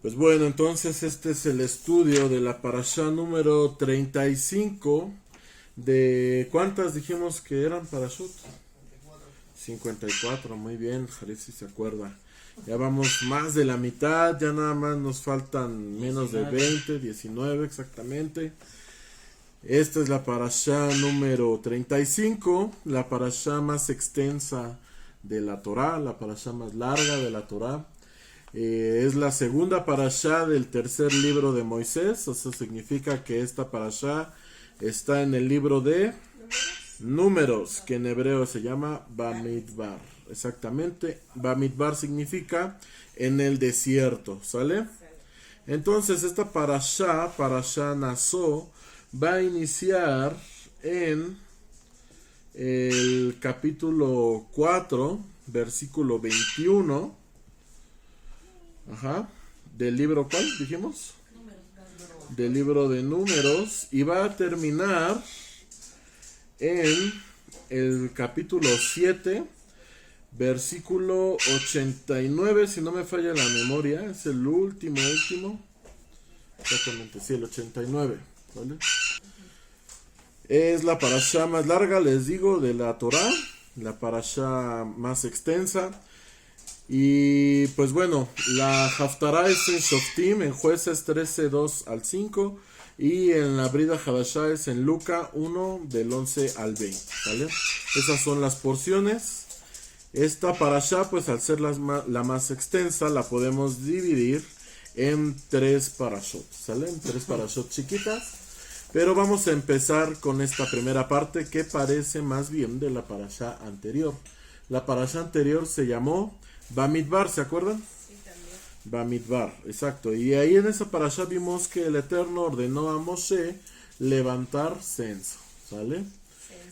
Pues bueno, entonces este es el estudio de la parashá número 35 de ¿cuántas dijimos que eran parashot? 54, muy bien, Jared si se acuerda. Ya vamos más de la mitad, ya nada más nos faltan menos de 20, 19 exactamente. Esta es la parashá número 35, la parashá más extensa de la Torá, la parashá más larga de la Torá. Es la segunda parashá del tercer libro de Moisés. Eso significa que esta parashá está en el libro de Números, que en hebreo se llama Bamidbar. Exactamente, Bamidbar significa en el desierto, ¿sale? Entonces esta parashá Naso, va a iniciar en el capítulo 4, versículo 21. Ajá. ¿Del libro cuál dijimos? Del libro de Números. Y va a terminar en el capítulo 7, versículo 89, si no me falla la memoria. Es el último. Exactamente, sí, el 89. ¿Vale? Es la parashá más larga, les digo, de la Torá. La parashá más extensa. Y pues bueno, la Haftará es en Shoftim, en Jueces 13, 2 al 5. Y en la Brida Hadashá es en Luca 1, del 11 al 20. ¿Vale? Esas son las porciones. Esta parashá, pues al ser la más extensa, la podemos dividir en 3 parashot. ¿Sale? En 3 parashot chiquitas. Pero vamos a empezar con esta primera parte que parece más bien de la parashá anterior. La parashá anterior se llamó Bamidbar, ¿se acuerdan? Sí, también. Bamidbar, exacto. Y ahí en esa parashá vimos que el Eterno ordenó a Moshe levantar censo, ¿sale?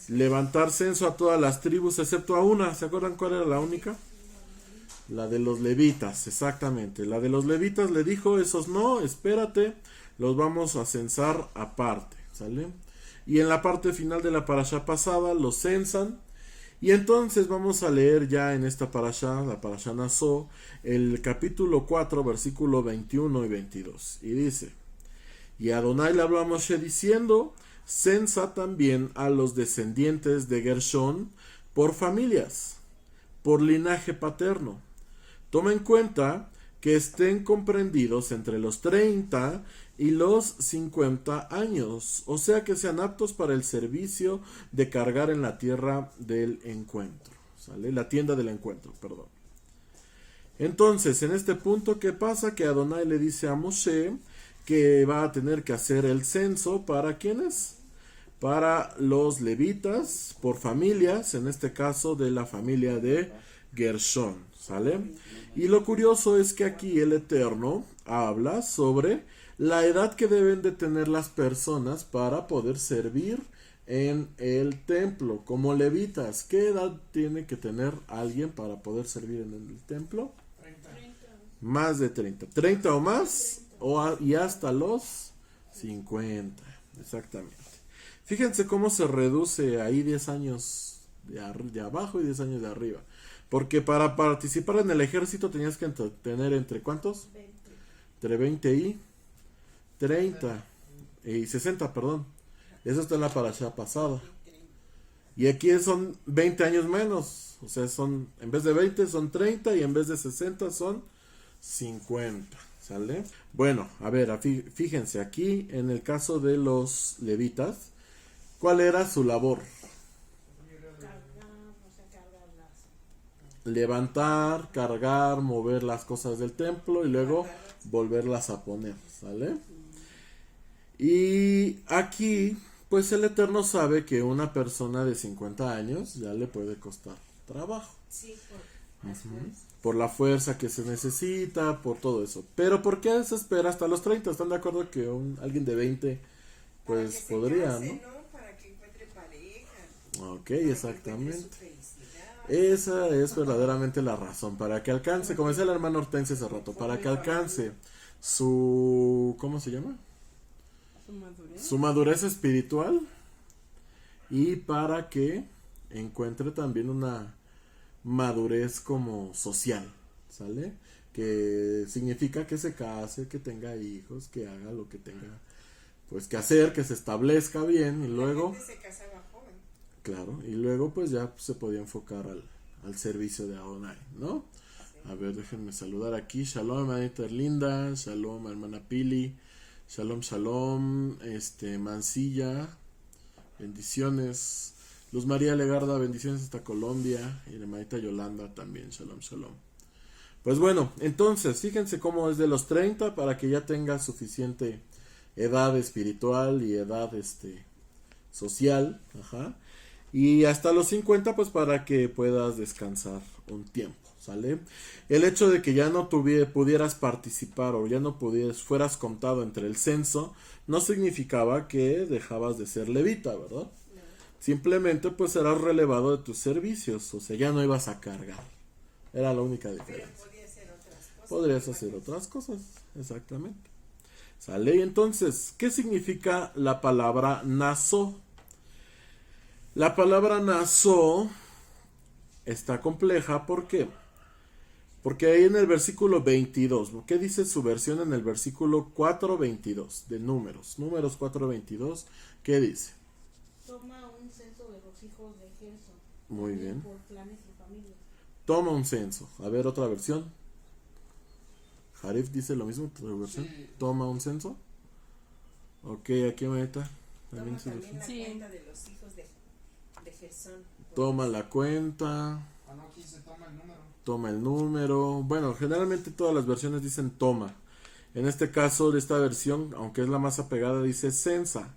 Levantar censo a todas las tribus excepto a una. ¿Se acuerdan cuál era la única? La de los levitas, exactamente. La de los levitas le dijo, esos no, espérate, los vamos a censar aparte, ¿sale? Y en la parte final de la parashá pasada los censan. Y entonces vamos a leer ya en esta parashá, la parashá Naso, el capítulo 4, versículo 21 y 22. Y dice, y Adonai le habló a Moshe diciendo, censa también a los descendientes de Gershón por familias, por linaje paterno. Toma en cuenta que estén comprendidos entre los 30 y los 50 años, o sea que sean aptos para el servicio de cargar en la tierra del encuentro, ¿sale? La tienda del encuentro, perdón. Entonces, en este punto, ¿qué pasa? Que Adonai le dice a Moshe que va a tener que hacer el censo para ¿quiénes? Para los levitas, por familias, en este caso de la familia de Gershón, ¿sale? Y lo curioso es que aquí el Eterno habla sobre la edad que deben de tener las personas para poder servir en el templo, como levitas. ¿Qué edad tiene que tener alguien para poder servir en el templo? 30. Más de 30. 30 o más, y hasta los 50. Exactamente. Fíjense cómo se reduce ahí 10 años de abajo y 10 años de arriba. Porque para participar en el ejército tenías que tener entre ¿cuántos? 20. Entre 20 y 30 y 60, perdón. Eso está en la parashá pasada. Y aquí son 20 años menos. O sea, son en vez de 20 son 30 y en vez de 60 son 50. ¿Sale? Bueno, a ver, fíjense aquí en el caso de los levitas, ¿cuál era su labor? Levantar, cargar, mover las cosas del templo y luego volverlas a poner, ¿sale? Y aquí, pues el Eterno sabe que una persona de 50 años ya le puede costar trabajo. Sí, Por la fuerza que se necesita, por todo eso. Pero ¿por qué se espera hasta los 30? ¿Están de acuerdo que alguien de 20 pues para que podría, se case, ¿no? Para que encuentre pareja. Ok, Para exactamente. que encuentre su felicidad. Esa es verdaderamente la razón, para que alcance, como decía el hermano Hortensia hace rato, para que alcance su, ¿cómo se llama? Su madurez espiritual y para que encuentre también una madurez como social, ¿sale? que significa que se case, que tenga hijos, que haga lo que tenga pues que hacer, que se establezca bien y luego, La gente se casaba joven. claro, y luego pues ya se podía enfocar al servicio de Adonai, ¿no? A ver, déjenme saludar aquí. Shalom, hermanita Linda. Shalom, hermana Pili. Shalom, shalom. Mancilla. Bendiciones. Luz María Legarda, bendiciones hasta Colombia. Y la hermanita Yolanda también. Shalom, shalom. Pues bueno, entonces, fíjense cómo es de los 30 para que ya tenga suficiente edad espiritual y edad social. Ajá. Y hasta los 50 pues para que puedas descansar un tiempo. ¿Sale? El hecho de que ya no pudieras participar o ya no fueras contado entre el censo no significaba que dejabas de ser levita, ¿verdad? No. Simplemente pues eras relevado de tus servicios, o sea, ya no ibas a cargar. Era la única Pero diferencia. podía hacer otras cosas. Podrías hacer otras cosas, exactamente. ¿Sale? Y entonces, ¿qué significa la palabra naso? La palabra naso está compleja, ¿por qué? Porque ahí en el versículo 22, ¿qué dice su versión en el versículo 4:22 de Números? Números 4:22, ¿qué dice? Toma un censo de los hijos de Gerson. Muy bien. Por clanes y familias. Toma un censo. A ver, otra versión. Jarif dice lo mismo, otra versión. Sí. Toma un censo. Ok, aquí me está. Toma también la Sí. cuenta de los hijos de Gersón. Toma la cuenta. Ah, no, aquí se toma el número. Toma el número. Bueno, generalmente todas las versiones dicen toma. En este caso, de esta versión, aunque es la más apegada, dice censa.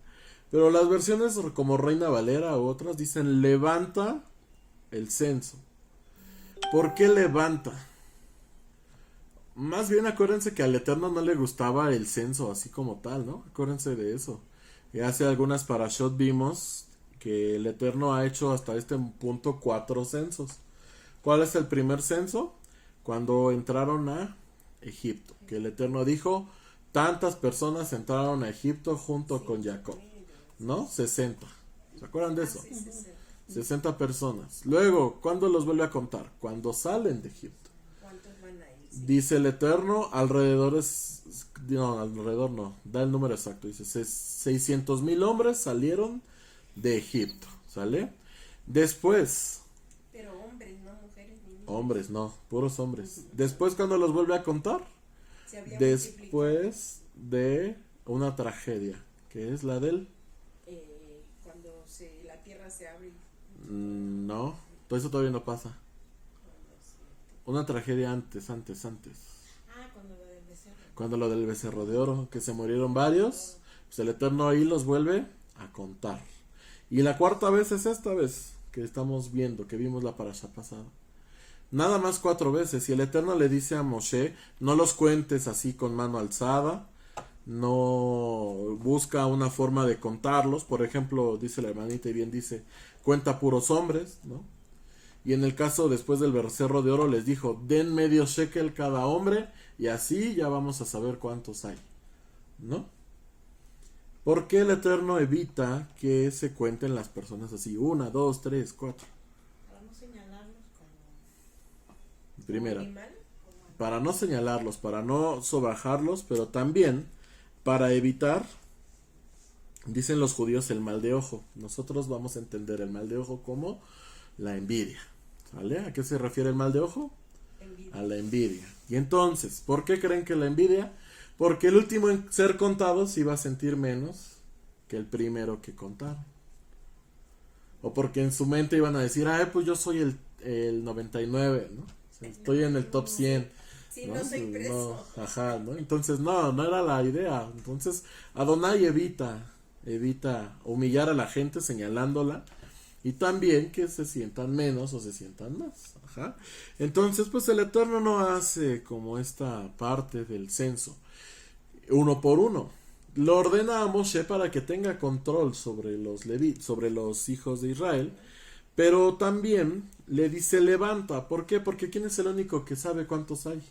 Pero las versiones como Reina Valera u otras dicen levanta el censo. ¿Por qué levanta? Más bien acuérdense que al Eterno no le gustaba el censo así como tal, ¿no? Acuérdense de eso. Y hace algunas parashot vimos que el Eterno ha hecho hasta este punto 4 censos. ¿Cuál es el primer censo? Cuando entraron a Egipto. Que el Eterno dijo, tantas personas entraron a Egipto junto con Jacob. ¿No? 60. ¿Se acuerdan de eso? Sí, sí, sí. 60 personas. Luego, ¿cuándo los vuelve a contar? Cuando salen de Egipto. ¿Cuántos van a ir? Sí. Dice el Eterno, alrededor no, da el número exacto. Dice, 600,000 hombres salieron de Egipto. ¿Sale? Después, Pero hombres, no mujeres ni niños. hombres, no, puros hombres. Después, ¿cuándo los vuelve a contar? Se había Después de una tragedia, que es la del... cuando la tierra se abre. No, todo eso todavía no pasa. Una tragedia antes. Ah, cuando lo del becerro. Cuando lo del becerro de oro, que se murieron varios, pues el Eterno ahí los vuelve a contar. Y la cuarta vez es esta vez que estamos viendo, que vimos la parasha pasada. Nada más 4 veces. Y el Eterno le dice a Moshe, no los cuentes así con mano alzada, no busca una forma de contarlos. Por ejemplo, dice la hermanita y bien dice, cuenta puros hombres, ¿no? Y en el caso después del becerro de oro les dijo, den medio shekel cada hombre y así ya vamos a saber cuántos hay, ¿no? ¿Por qué el Eterno evita que se cuenten las personas así? 1, 2, 3, 4. Para no señalarlos como Primera, Animal. para no señalarlos, para no sobajarlos, pero también para evitar, dicen los judíos, el mal de ojo. Nosotros vamos a entender el mal de ojo como la envidia. ¿Vale? ¿A qué se refiere el mal de ojo? Envidia. A la envidia. Y entonces, ¿por qué creen que la envidia? Porque el último en ser contado se iba a sentir menos que el primero que contaron. O porque en su mente iban a decir, pues yo soy el 99, ¿no? O sea, estoy en el top 100. Sí, no soy preso. No, ajá, ¿no? Entonces, no era la idea. Entonces, Adonai evita humillar a la gente señalándola. Y también que se sientan menos o se sientan más. Ajá. Entonces, pues el Eterno no hace como esta parte del censo. Uno por uno. Lo ordena a Moshe para que tenga control sobre sobre los hijos de Israel. Pero también le dice levanta. ¿Por qué? Porque ¿quién es el único que sabe cuántos hay?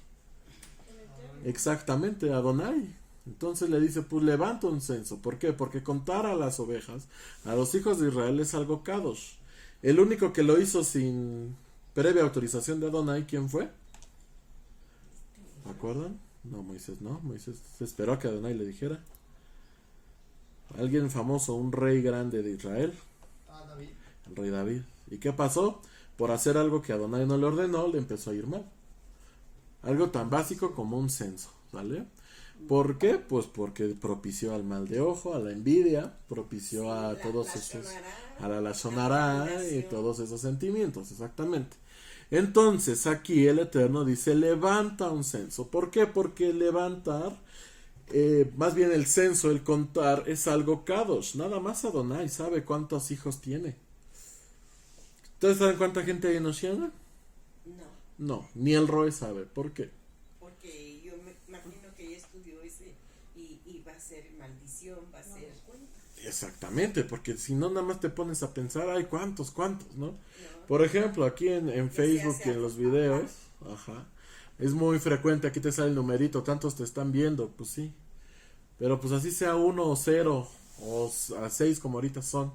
Exactamente, Adonai. Entonces le dice, pues levanta un censo. ¿Por qué? Porque contar a las ovejas, a los hijos de Israel es algo kadosh. El único que lo hizo sin previa autorización de Adonai, ¿quién fue? ¿Me acuerdan? No, Moisés no. Moisés se esperó a que Adonai le dijera. Alguien famoso, un rey grande de Israel. David. El rey David. ¿Y qué pasó? Por hacer algo que Adonai no le ordenó, le empezó a ir mal. Algo tan básico como un censo, ¿vale? ¿Por qué? Pues porque propició al mal de ojo, a la envidia, propició a todos esos, a la lashonará y todos esos sentimientos, exactamente. Entonces aquí el Eterno dice, levanta un censo. ¿Por qué? Porque levantar, más bien el censo, el contar, es algo kadosh. Nada más Adonai sabe cuántos hijos tiene. ¿Ustedes saben cuánta gente hay en Oceana? No, No, ni el Roe sabe. ¿Por qué? porque yo me imagino que ella estudió ese y va a ser maldición, va a ser... Exactamente, porque si no nada más te pones a pensar, ay, cuántos, ¿no? No, Por ejemplo, aquí en se Facebook hace y en los algo. videos, ajá, es muy frecuente, aquí te sale el numerito, tantos te están viendo, pues sí. Pero pues así sea 1 o 0, o a 6 como ahorita son,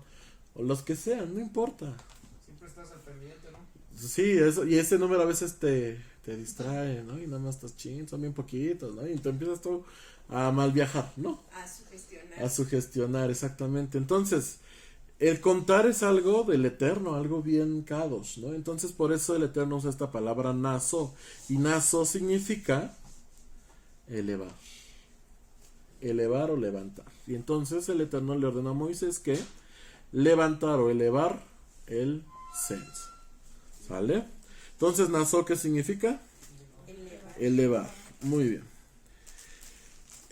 o los que sean, no importa. Siempre estás al pendiente, ¿no? Sí, eso, y ese número a veces te distrae, ¿no? Y nada más estás son bien poquitos, ¿no? Y te empiezas tú a mal viajar, ¿no? A sugestionar. A sugestionar, exactamente. Entonces, el contar es algo del Eterno, algo bien kadosh, ¿no? Entonces, por eso el Eterno usa esta palabra naso. Y naso significa elevar. Elevar o levantar. Y entonces el Eterno le ordenó a Moisés que levantar o elevar el censo. ¿Sale? Entonces, naso, ¿qué significa? Elevar. Muy bien.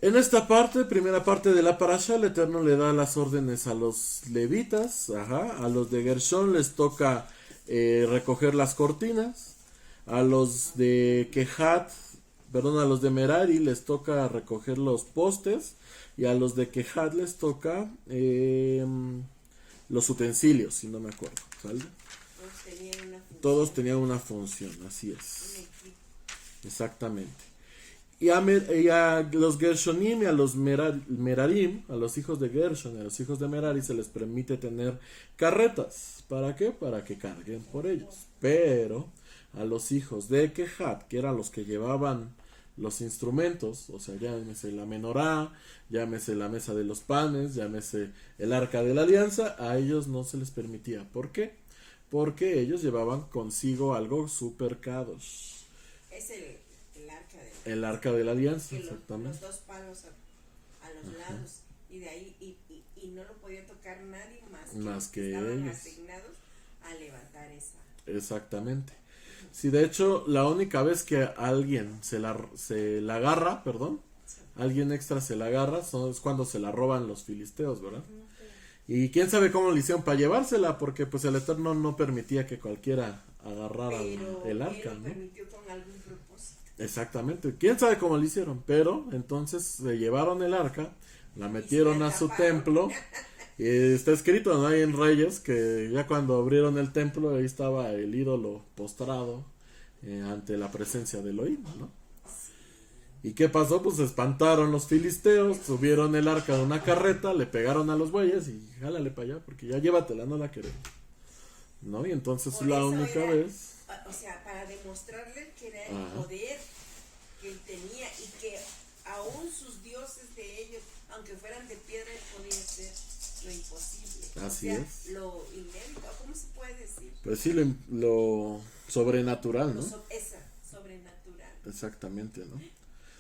En esta parte, primera parte de la parasha, el Eterno le da las órdenes a los levitas, a los de Gershón les toca recoger las cortinas, a los de Kehat, perdón, a los de Merari les toca recoger los postes, y a los de Kehat les toca los utensilios, si no me acuerdo, ¿sale? Todos tenían una función, así es. Exactamente. Y a los Gershonim y a los Merarim, a los hijos de Gershon y a los hijos de Merari se les permite tener carretas. ¿Para qué? Para que carguen por ellos. Pero a los hijos de Kehat, que eran los que llevaban los instrumentos, o sea, llámese la menorá, llámese la mesa de los panes, llámese el arca de la alianza, a ellos no se les permitía. ¿Por qué? Porque ellos llevaban consigo algo super kadosh. Es el arca de El arca de la alianza, que exactamente. los dos palos a los lados, y de ahí y no lo podía tocar nadie más que estaban ellos. asignados a levantar esa. Exactamente. Sí, de hecho, la única vez que alguien se la agarra, alguien extra se la agarra, es cuando se la roban los filisteos, ¿verdad? Y quién sabe cómo le hicieron para llevársela, porque pues el Eterno no permitía que cualquiera agarrara el arca, él lo ¿no? permitió con algún propósito. Exactamente, quién sabe cómo lo hicieron, pero entonces se llevaron el arca, la metieron a su templo, y está escrito, ¿no? Ahí en Reyes, que ya cuando abrieron el templo, ahí estaba el ídolo postrado ante la presencia de Elohim, ¿no? ¿Y qué pasó? Pues se espantaron los filisteos, subieron el arca de una carreta, le pegaron a los bueyes y jálale para allá, porque ya llévatela, no la queremos, ¿no? Y entonces Por la eso única era, vez... o sea, para demostrarle que era el poder que él tenía y que aún sus dioses de ellos, aunque fueran de piedra, él podía hacer lo imposible. Así es. Lo inédito, ¿cómo se puede decir? Pues sí, lo sobrenatural, ¿no? Esa, sobrenatural. Exactamente, ¿no? Ay,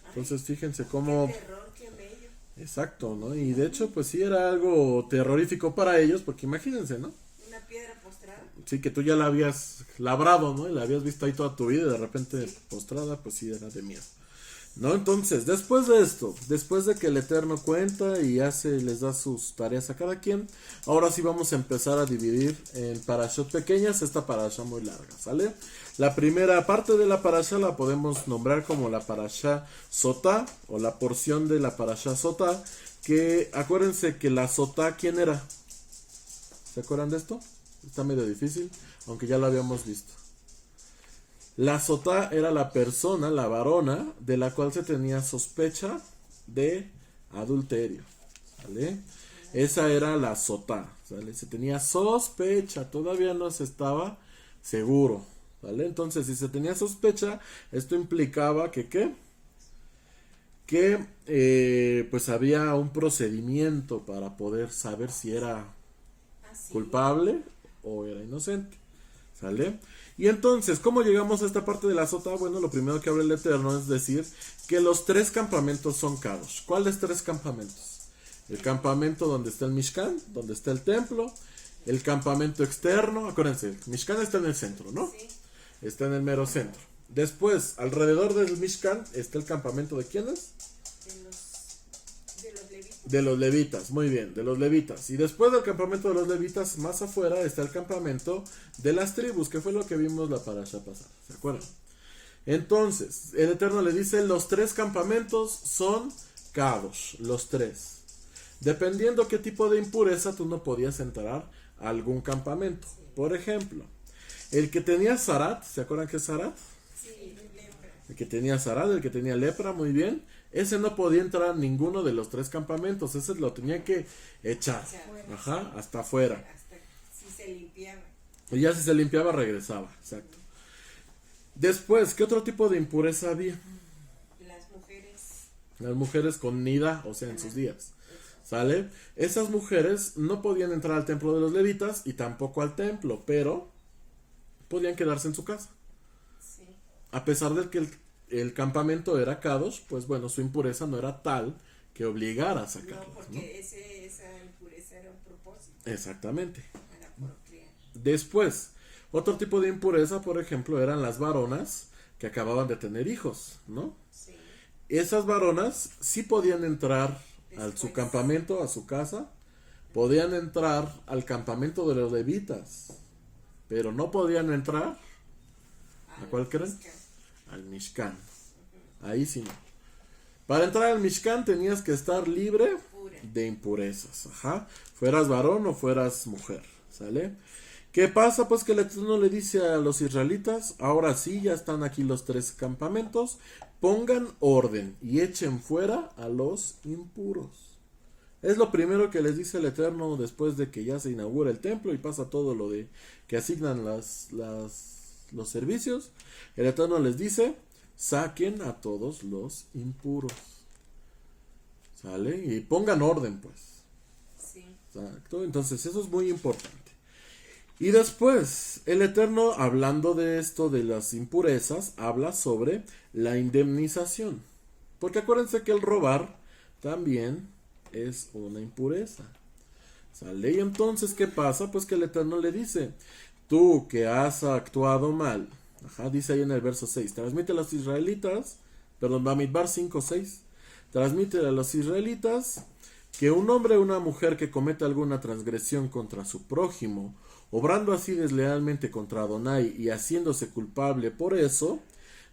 Entonces fíjense cómo... qué terror, qué bello. Exacto, ¿no? Y de hecho, pues sí era algo terrorífico para ellos, porque imagínense, ¿no? Una piedra postrada. Sí, que tú ya la habías labrado, ¿no? Y la habías visto ahí toda tu vida y de repente postrada, pues sí, era de miedo. ¿No? Entonces, después de esto, después de que el Eterno cuenta y les da sus tareas a cada quien, ahora sí vamos a empezar a dividir en parashot pequeñas, esta parasha muy larga, ¿sale? La primera parte de la parasha la podemos nombrar como la parasha sotá, o la porción de la parasha sotá, que acuérdense que la sotá, ¿quién era? ¿Se acuerdan de esto? Está medio difícil, aunque ya lo habíamos visto. La sotá era la persona, la varona, de la cual se tenía sospecha de adulterio, ¿vale? Esa era la sotá, ¿vale? Se tenía sospecha, todavía no se estaba seguro, ¿vale? Entonces, si se tenía sospecha, esto implicaba que, ¿qué? que pues había un procedimiento para poder saber si era Así. culpable o era inocente. ¿Sale? Y entonces, ¿cómo llegamos a esta parte de la sota? Bueno, lo primero que habla el Eterno es decir que los 3 campamentos son kadosh. ¿Cuáles 3 campamentos? El campamento donde está el Mishkan, donde está el templo, el campamento externo, acuérdense, el Mishkan está en el centro, ¿no? Sí. Está en el mero centro. Después, alrededor del Mishkan está el campamento de ¿quiénes? De los levitas. De los levitas, muy bien, de los levitas. Y después del campamento de los levitas, más afuera está el campamento de las tribus, que fue lo que vimos la parasha pasada, ¿se acuerdan? Entonces, el Eterno le dice, los 3 campamentos son kadosh, los 3. Dependiendo qué tipo de impureza, tú no podías entrar a algún campamento. Por ejemplo, el que tenía zarat, ¿se acuerdan qué es zarat? Sí, lepra. El que tenía zarat, el que tenía lepra, muy bien. Ese no podía entrar a ninguno de los 3 campamentos, ese lo tenía que echar, ajá, hasta afuera. Hasta si se limpiaba. Y ya si se limpiaba regresaba, exacto. Después, ¿qué otro tipo de impureza había? Las mujeres. Las mujeres con nida, o sea, en sus días. ¿Sale? Esas mujeres no podían entrar al templo de los levitas y tampoco al templo, pero podían quedarse en su casa. Sí. A pesar de que el campamento era kadosh, pues bueno, su impureza no era tal que obligara a sacarlas, No, porque esa impureza era un propósito Exactamente. para procrear. Después, otro tipo de impureza, por ejemplo, eran las varonas que acababan de tener hijos, ¿no? Sí. Esas varonas sí podían entrar a su Después. campamento, a su casa, podían entrar al campamento de los levitas, pero no podían entrar, ¿a cuál creen? Mixca. Al Mishkan. Ahí sí no. Para entrar al Mishkan tenías que estar libre Pura. de impurezas, ajá, fueras varón o fueras mujer, ¿sale? ¿Qué pasa? Pues que el Eterno le dice a los israelitas, ahora sí, ya están aquí los 3 campamentos, pongan orden y echen fuera a los impuros. Es lo primero que les dice el Eterno después de que ya se inaugura el templo y pasa todo lo de que asignan los servicios. El Eterno les dice, saquen a todos los impuros. ¿Sale? Y pongan orden, pues. Sí. Exacto, entonces eso es muy importante. Y después, el Eterno, hablando de esto de las impurezas, habla sobre la indemnización. Porque acuérdense que el robar también es una impureza. ¿Sale? Y entonces, ¿qué pasa? Pues que el Eterno le dice, tú que has actuado mal, ajá, dice ahí en el verso 6, transmite a los israelitas, perdón, Bamidbar 5:6, transmite a los israelitas que un hombre o una mujer que cometa alguna transgresión contra su prójimo, obrando así deslealmente contra Adonai y haciéndose culpable por eso,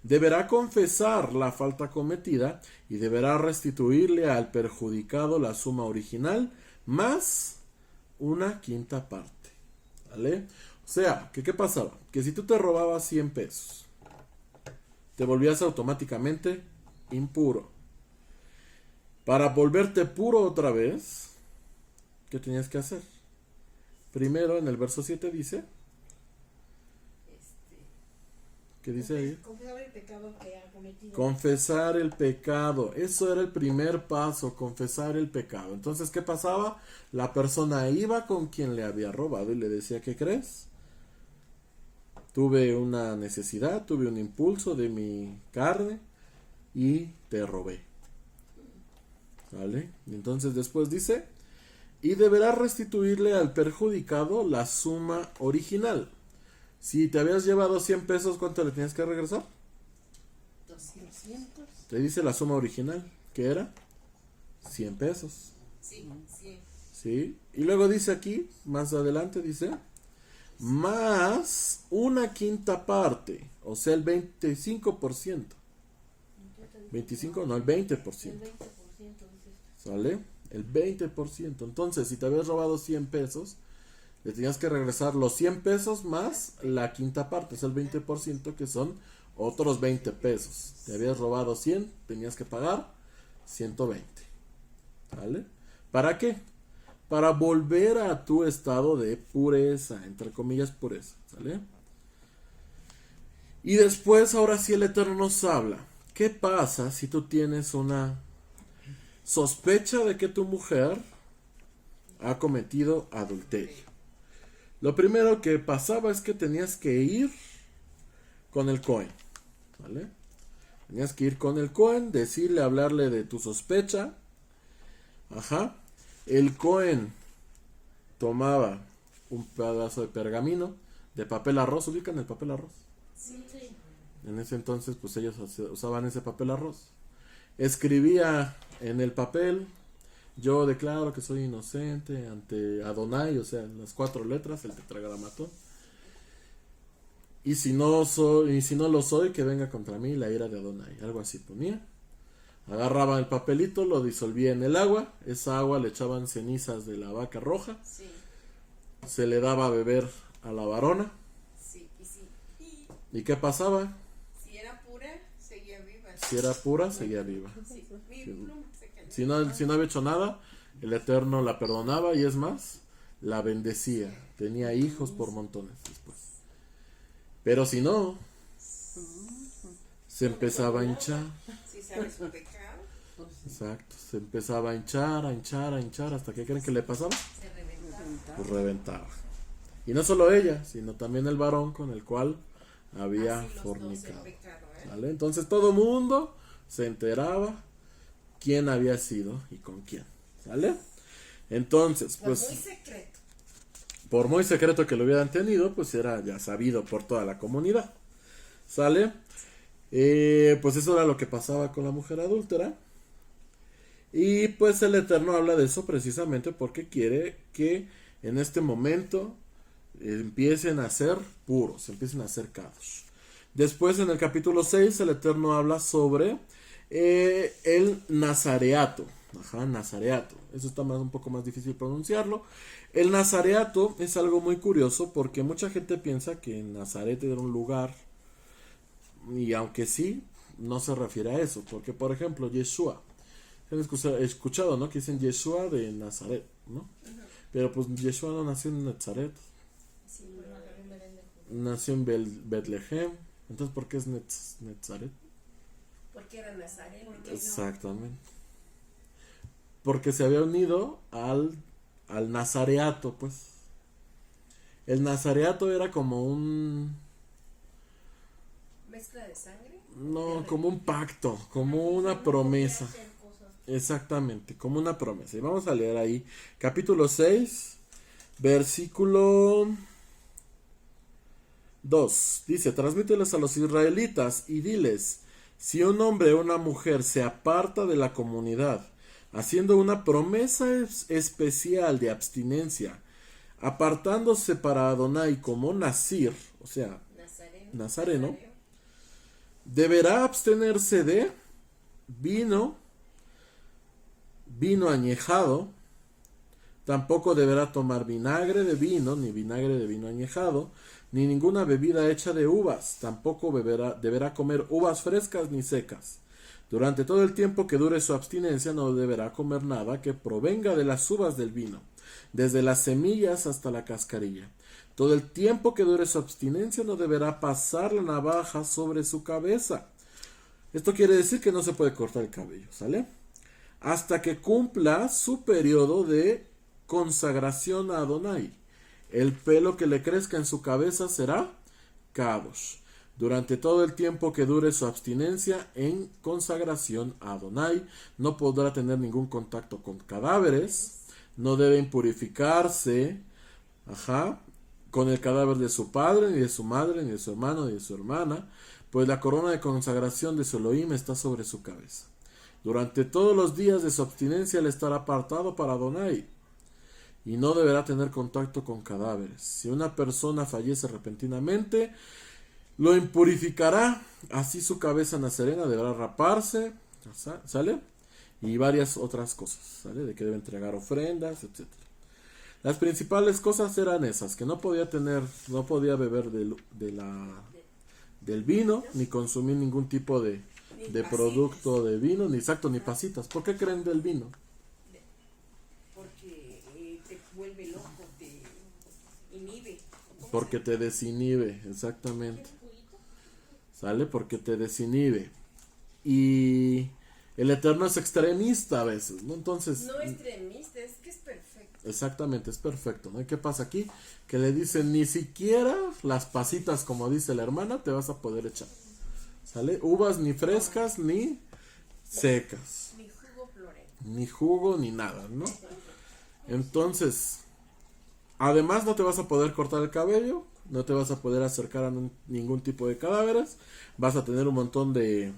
deberá confesar la falta cometida y deberá restituirle al perjudicado la suma original más una quinta parte. ¿Vale? O sea, que ¿qué pasaba? Que si tú te robabas 100 pesos, te volvías automáticamente impuro. Para volverte puro otra vez, ¿qué tenías que hacer? Primero, en el verso 7 dice, ¿qué dice ahí? Confesar el pecado que ha cometido. Confesar el pecado. Eso era el primer paso, confesar el pecado. Entonces, ¿qué pasaba? La persona iba con quien le había robado y le decía, ¿qué crees? Tuve una necesidad, tuve un impulso de mi carne y te robé. ¿Vale? Entonces después dice, y deberá restituirle al perjudicado la suma original. Si te habías llevado 100 pesos, ¿cuánto le tenías que regresar? 200. Te dice la suma original, ¿qué era? 100 pesos. Sí, sí. ¿Sí? Y luego dice aquí, más adelante dice, más una quinta parte, o sea el 25%. 25, no, el 20%. El 20%, dices. ¿Sale? El 20%. Entonces, si te habías robado 100 pesos, le tenías que regresar los 100 pesos más la quinta parte, es el 20%, que son otros 20 pesos. Te habías robado 100, tenías que pagar 120. ¿Vale? ¿Para qué? Para volver a tu estado de pureza, entre comillas pureza. ¿Sale? Y después, ahora sí, el Eterno nos habla ¿qué pasa si tú tienes una sospecha de que tu mujer ha cometido adulterio? Lo primero que pasaba es que tenías que ir con el Cohen, ¿vale? Tenías que ir con el Cohen, decirle, hablarle de tu sospecha. Ajá. El Cohen tomaba un pedazo de pergamino, de papel arroz. ¿Ubican el papel arroz? Sí. En ese entonces, pues ellos usaban ese papel arroz. Escribía en el papel: yo declaro que soy inocente ante Adonai, o sea, las 4 letras, el tetragramatón. Y si no lo soy, que venga contra mí la ira de Adonai. Algo así ponía. Agarraba el papelito, lo disolvía en el agua. Esa agua le echaban cenizas de la vaca roja. Sí, Se le daba a beber a la varona. sí, y sí. ¿Y qué pasaba? Si era pura, seguía viva. Si era pura, seguía viva. Sí, mi pluma se cayó. Si no había hecho nada, el Eterno la perdonaba y es más, la bendecía. Tenía hijos por montones después. Pero si no, se empezaba a hinchar. Si sabe su pecado, Exacto, se empezaba a hinchar, hasta que creen que le pasaba, se reventaba. pues reventaba. Y no solo ella, sino también el varón con el cual había Así los dos fornicado. el pecado, ¿Vale? Entonces todo mundo se enteraba quién había sido y con quién. ¿Sale? Entonces, Por pues muy secreto. por muy secreto que lo hubieran tenido, pues era ya sabido por toda la comunidad. ¿Sale? Pues eso era lo que pasaba con la mujer adúltera. Y pues el Eterno habla de eso precisamente porque quiere que en este momento empiecen a ser puros, empiecen a ser kadosh. Después en el capítulo 6 el Eterno habla sobre el nazareato. Ajá, nazareato. Eso está un poco más difícil pronunciarlo. El nazareato es algo muy curioso porque mucha gente piensa que Nazaret era un lugar, y aunque sí, no se refiere a eso. Porque por ejemplo, Yeshua, han escuchado, ¿no? Que dicen Yeshua de Nazaret, ¿no? Pero pues Yeshua no nació en Nazaret, Sí, nació en Betlehem. Entonces, ¿por qué es Nazaret? porque era nazareno. Exactamente. Porque se había unido al nazareato, pues. El nazareato era como un... Mezcla de sangre. No, como un pacto, como una promesa. Exactamente, como una promesa. Y vamos a leer ahí, capítulo 6, versículo 2. Dice: transmíteles a los israelitas y diles: si un hombre o una mujer se aparta de la comunidad, haciendo una promesa especial de abstinencia, apartándose para Adonai como Nazir, o sea, Nazareno, deberá abstenerse de vino añejado. Tampoco deberá tomar vinagre de vino, ni vinagre de vino añejado, ni ninguna bebida hecha de uvas. Tampoco deberá comer uvas frescas ni secas. Durante todo el tiempo que dure su abstinencia no deberá comer nada que provenga de las uvas del vino, desde las semillas hasta la cascarilla. Todo el tiempo que dure su abstinencia no deberá pasar la navaja sobre su cabeza. Esto quiere decir que no se puede cortar el cabello, ¿sale? Hasta que cumpla su periodo de consagración a Adonai. El pelo que le crezca en su cabeza será kadosh. Durante todo el tiempo que dure su abstinencia en consagración a Adonai, no podrá tener ningún contacto con cadáveres, no debe impurificarse, con el cadáver de su padre, ni de su madre, ni de su hermano, ni de su hermana, pues la corona de consagración de su Elohim está sobre su cabeza. Durante todos los días de su abstinencia él estará apartado para Adonai y no deberá tener contacto con cadáveres. Si una persona fallece repentinamente, lo impurificará, así su cabeza nazarena deberá raparse, ¿sale? Y varias otras cosas, ¿sale? De que debe entregar ofrendas, etc. Las principales cosas eran esas: que no podía beber del vino, ni consumir ningún tipo de producto de vino, ni pasitas. ¿Por qué creen del vino? Porque te vuelve loco, te inhibe. Porque te desinhibe, exactamente. ¿Sale? Porque te desinhibe. Y el Eterno es extremista a veces, ¿no? Entonces, No extremista, es que es perfecto. exactamente, es perfecto, ¿no? ¿Y qué pasa aquí? Que le dicen, ni siquiera las pasitas, como dice la hermana, te vas a poder echar. ¿Sale? Uvas ni frescas ni secas. Mi jugo florero. Ni jugo ni nada, ¿no? Entonces, además no te vas a poder cortar el cabello, no te vas a poder acercar a ningún tipo de cadáveres, vas a tener un montón de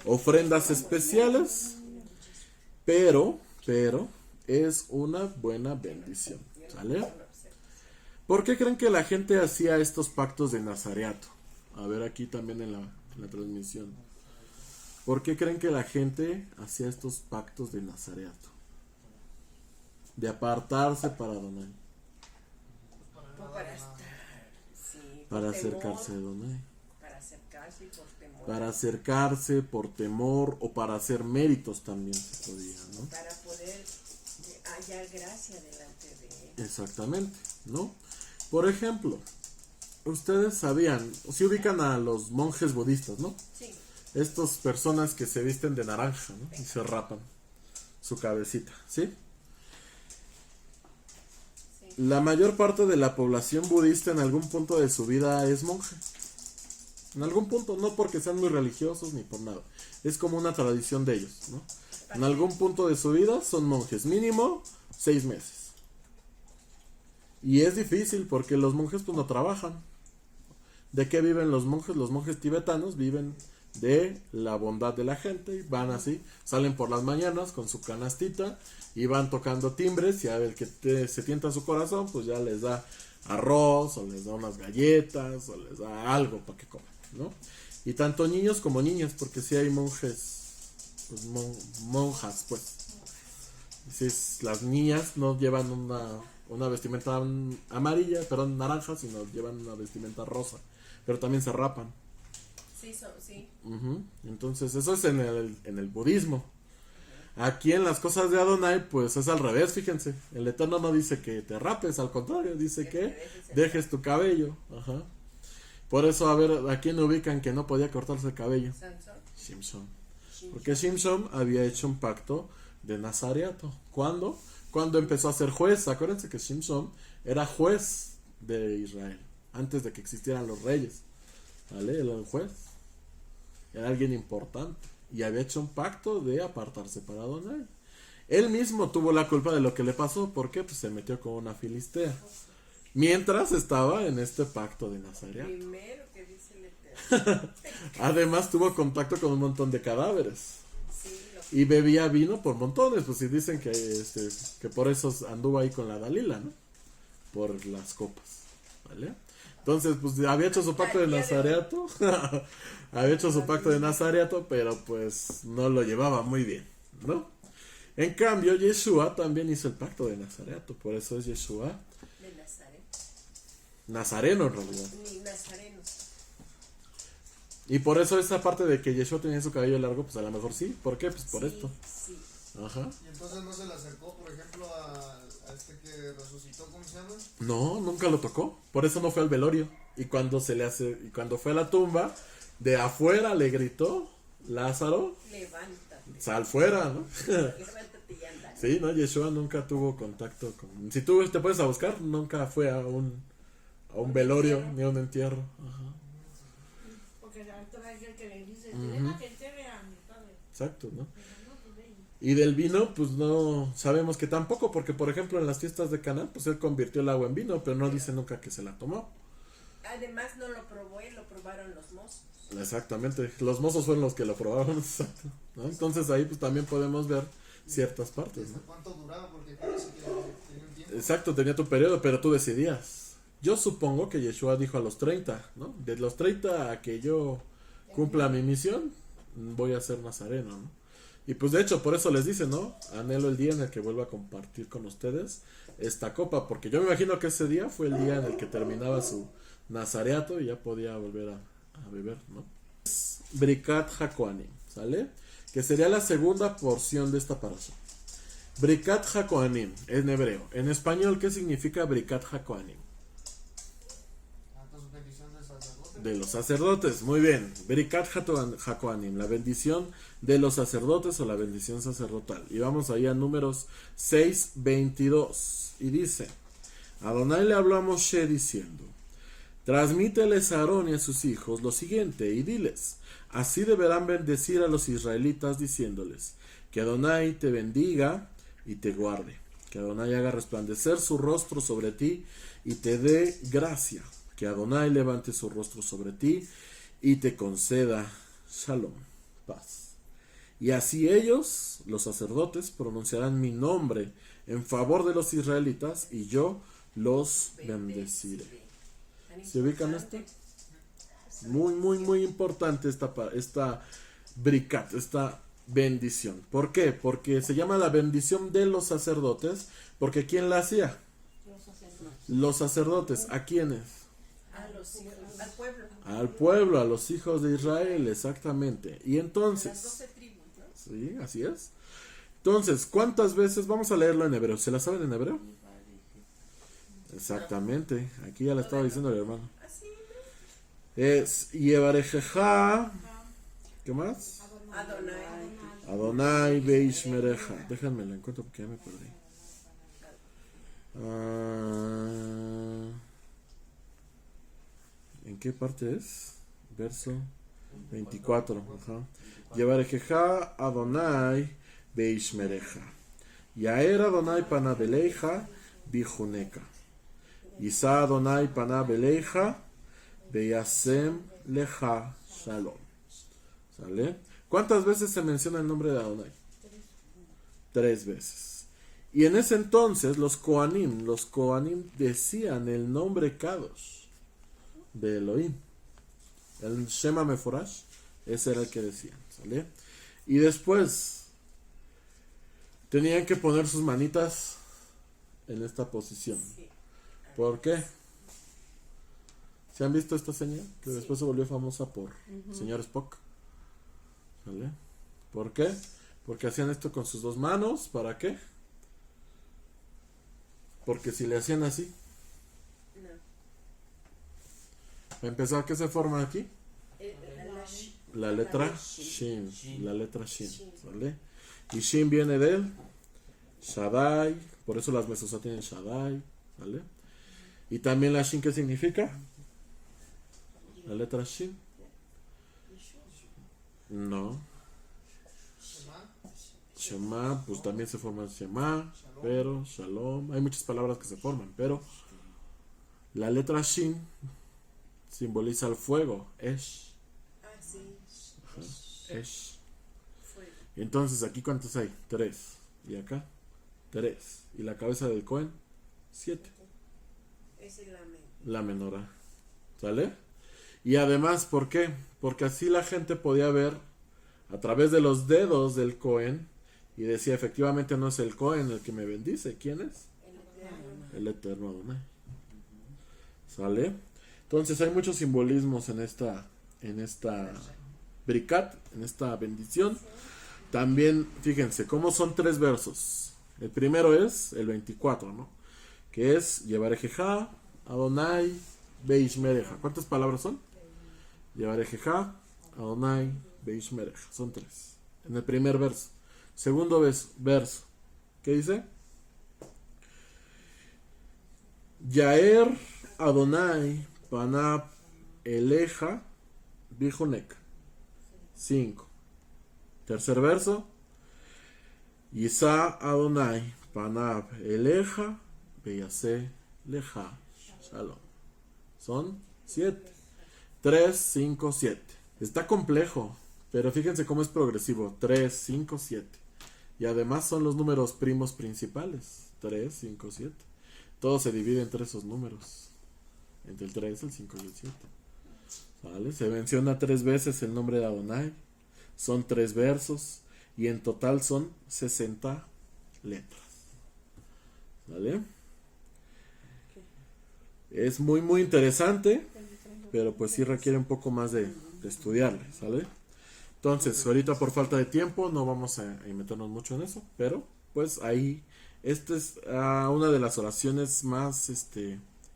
ofrendas especiales, pero es una buena bendición, ¿sale? ¿Por qué creen que la gente hacía estos pactos de nazareato? A ver aquí también en la transmisión. ¿Por qué creen que la gente hacía estos pactos de nazareato? De apartarse para Adonai. Para estar, sí, Para por acercarse a temor, Adonai. para acercarse y por temor. Para acercarse por temor o para hacer méritos también se podía, ¿no? Para poder hallar gracia delante de él. Exactamente, ¿no? Por ejemplo, ustedes sabían, si ubican a los monjes budistas, ¿no? Sí, Estas personas que se visten de naranja, ¿no? Y se rapan su cabecita, ¿sí? sí. La mayor parte de la población budista en algún punto de su vida es monje. En algún punto, no porque sean muy religiosos ni por nada. Es como una tradición de ellos, ¿no? En algún punto de su vida son monjes, mínimo 6 meses. Y es difícil porque los monjes pues no trabajan. ¿De qué viven los monjes? Los monjes tibetanos viven de la bondad de la gente. Van así, salen por las mañanas con su canastita y van tocando timbres y a ver que se tienta su corazón, pues ya les da arroz o les da unas galletas o les da algo para que coman, ¿no? Y tanto niños como niñas, porque si hay monjes, pues monjas, pues. Las niñas no llevan una vestimenta amarilla, perdón, naranja, sino llevan una vestimenta rosa, pero también se rapan. Sí, sí. Entonces eso es en el budismo. Aquí en las cosas de Adonai pues es al revés, fíjense. El Eterno no dice que te rapes, al contrario, dice que dejes tu cabello. Ajá. Por eso, a ver, ¿a quién ubican que no podía cortarse el cabello? Sansón. Shimshon. Porque Shimshon había hecho un pacto de nazareato. ¿Cuándo? Cuando empezó a ser juez. Acuérdense que Shimshon era juez de Israel antes de que existieran los reyes. ¿Vale? Él era un juez. Era alguien importante. Y había hecho un pacto de apartarse para Adonai. Él mismo tuvo la culpa de lo que le pasó. ¿Por qué? Pues se metió con una filistea. Mientras estaba en este pacto de nazareato. Primero que dice el Eterno. Además tuvo contacto con un montón de cadáveres. Sí, Y bebía vino por montones. Pues si dicen que por eso anduvo ahí con la Dalila, ¿no? Por las copas. ¿Vale? Entonces, pues había hecho su pacto de nazareato. Había hecho su pacto de nazareato, pero pues no lo llevaba muy bien, ¿no? En cambio, Yeshua también hizo el pacto de nazareato. Por eso es Yeshua de Nazaret. nazareno en realidad. Ni nazarenos. Y por eso esa parte de que Yeshua tenía su cabello largo, pues a lo mejor sí. ¿Por qué? Pues por Sí, esto. Sí. Ajá. Y entonces no se le acercó, por ejemplo, a este que resucitó, ¿cómo se llama? No, nunca lo tocó. Por eso no fue al velorio. Y cuando cuando fue a la tumba, de afuera le gritó, Lázaro, Levántate. sal fuera, ¿no? Levántate y anda. Sí, no, Yeshua nunca tuvo contacto con... Si tú te puedes a buscar, nunca fue a un velorio entierro. ni a un entierro. Ajá. Porque ahorita hay el que le dice, Ujú. deja que enterre a mi padre. Exacto, ¿no? Pero no, pues ven. Y del vino, pues no sabemos que tampoco, porque por ejemplo en las fiestas de Cana, pues él convirtió el agua en vino, pero no dice nunca que se la tomó. Además no lo probó él, lo probaron los mozos. Exactamente, los mozos fueron los que lo probaron, exacto, ¿no? Entonces ahí pues también podemos ver ciertas partes, ¿no? ¿Cuánto duraba? Porque parece que tenía un tiempo. Exacto, tenía tu periodo, pero tú decidías. Yo supongo que Yeshua dijo a los 30, ¿no? De los 30 a que yo cumpla mi misión, voy a ser nazareno, ¿no? Y pues de hecho, por eso les dice, ¿no? Anhelo el día en el que vuelva a compartir con ustedes esta copa, porque yo me imagino que ese día fue el día en el que terminaba su nazareato y ya podía volver a beber, ¿no? Brikat HaKohanim, ¿sale? Que sería la segunda porción de esta parasha. Brikat HaKohanim, en hebreo. En español, ¿qué significa Brikat HaKohanim? Entonces, bendición del sacerdote. De los sacerdotes, muy bien. Berikat Hakohanim, la bendición de los sacerdotes o la bendición sacerdotal. Y vamos ahí a Números 6:22. Y dice: Adonai le habló a Moshe diciendo: transmíteles a Aarón y a sus hijos lo siguiente, y diles: así deberán bendecir a los israelitas, diciéndoles: que Adonai te bendiga y te guarde, que Adonai haga resplandecer su rostro sobre ti y te dé gracia, que Adonai levante su rostro sobre ti y te conceda shalom, paz. Y así ellos, los sacerdotes, pronunciarán mi nombre en favor de los israelitas, y yo los bendeciré. ¿Se ubican esto? Muy, muy, muy importante esta bricat, esta bendición. ¿Por qué? Porque se llama la bendición de los sacerdotes, porque ¿quién la hacía? Los sacerdotes. ¿A quiénes? Al pueblo. Al pueblo, a los hijos de Israel, exactamente. Y entonces, Las 12 tribus, ¿no? sí, así es. Entonces, ¿cuántas veces? Vamos a leerlo en hebreo. ¿Se la saben en hebreo? Exactamente. Aquí ya la estaba diciendo el hermano. Así, Es Yevarejeja. ¿Qué más? Adonai. Adonai Beishmereja. Déjenme la encuentro porque ya me perdí. ¿En qué parte es? Verso 24. Ajá. Yevarejeja Adonai Beishmereja. Yaer Adonai Panabeleja Bijuneka. Isa Adonai Panabeleja Beyasem Leja Shalom. ¿Sale? ¿Cuántas veces se menciona el nombre de Adonai? 3 veces. Y en ese entonces los Kohanim decían el nombre Kadosh de Elohim. El Shema Meforash, ese era el que decían. ¿Sale? Y después tenían que poner sus manitas en esta posición. ¿Por qué? ¿Se han visto esta señal? Que después se volvió famosa por el señor Spock. ¿Vale? ¿Por qué? Porque hacían esto con sus 2 manos. ¿Para qué? Porque si le hacían así. No. Para empezar, ¿qué se forma aquí? La La letra Shin. La letra Shin. ¿Vale? Y Shin viene del Shaddai. Por eso las mesosas tienen Shaddai. ¿Vale? Y también la Shin, ¿qué significa? La letra Shin. No. Shema, pues también se forma Shema, pero Shalom. Hay muchas palabras que se forman, pero la letra Shin simboliza el fuego, Esh. Ah, sí. Ajá, Esh. Fuego. Entonces, aquí ¿cuántos hay? 3. Y acá 3. Y la cabeza del Cohen 7. Es el amén. La menorá. ¿Sale? Y además, ¿por qué? Porque así la gente podía ver a través de los dedos del Cohen y decía, efectivamente no es el Cohen el que me bendice. ¿Quién es? El Eterno Adonai. ¿Sale? Entonces hay muchos simbolismos en esta bricat, en esta bendición. También, fíjense, cómo son 3 versos. El primero es el 24, ¿no? Que es Yevarejeja, Adonai, Beishmereja. ¿Cuántas palabras son? Yevarejeja, Adonai, Beishmereja. Son 3. En el primer verso. Segundo verso. ¿Qué dice? Yaer Adonai Panab Eleja Bijunek. 5. Tercer verso. Yisa Adonai Panab Eleja Beyase Leja Shalom. Son 7. 3, 5, 7. Está complejo, pero fíjense cómo es progresivo. 3, 5, 7. Y además son los números primos principales. 3, 5, 7. Todo se divide entre esos números. Entre el 3, el 5 y el 7. ¿Vale? Se menciona 3 veces el nombre de Adonai. Son 3 versos. Y en total son 60 letras. ¿Vale? Es muy muy interesante, pero pues sí requiere un poco más de estudiarle, ¿sale? Entonces, ahorita por falta de tiempo no vamos a meternos mucho en eso, pero pues ahí, esta es una de las oraciones más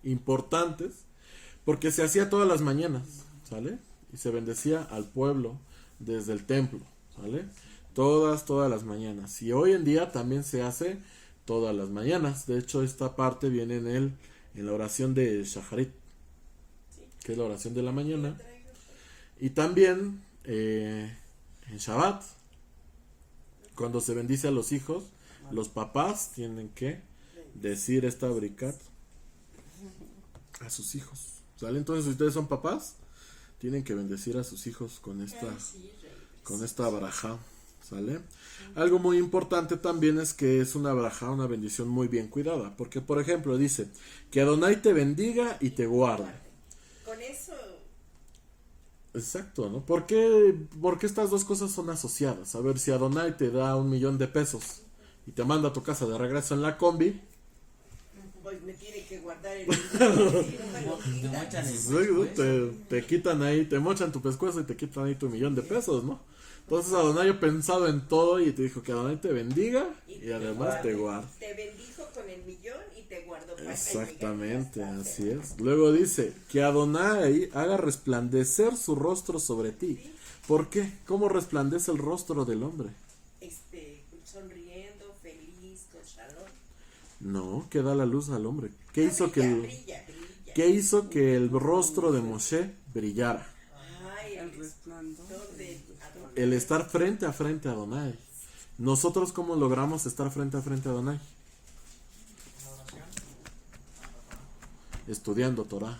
importantes, porque se hacía todas las mañanas, ¿sale? Y se bendecía al pueblo desde el templo, ¿sale? Todas las mañanas. Y hoy en día también se hace todas las mañanas. De hecho, esta parte viene en la oración de Shaharit, que es la oración de la mañana. Y también en Shabbat, cuando se bendice a los hijos, los papás tienen que decir esta bricat a sus hijos, ¿sale? Entonces, si ustedes son papás, tienen que bendecir a sus hijos con esta barajá, ¿sale? Algo muy importante también es que es una barajá, una bendición muy bien cuidada, porque por ejemplo dice que Adonai te bendiga y te guarde. Con eso. Exacto, ¿no? ¿Por qué estas dos cosas son asociadas? A ver, si Adonai te da $1,000,000 y te manda a tu casa de regreso en la combi, Pues me tiene que guardar el te quitan ahí, te mochan tu pescuezo y te quitan ahí tu $1,000,000, ¿no? Entonces Adonai ha pensado en todo y te dijo que Adonai te bendiga y además te guarde. Te bendijo con el 1,000,000 y te guardó para Exactamente, llegar hasta así es. Luego dice que Adonai haga resplandecer su rostro sobre ti. ¿Por qué? ¿Cómo resplandece el rostro del hombre? sonriendo, feliz, con shalom. No, que da la luz al hombre. ¿Qué hizo Brilla. ¿Qué hizo que el rostro de Moshe brillara? Ay, El resplandor. El estar frente a frente a Adonai. ¿Nosotros cómo logramos estar frente a frente a Adonai? Estudiando Torah.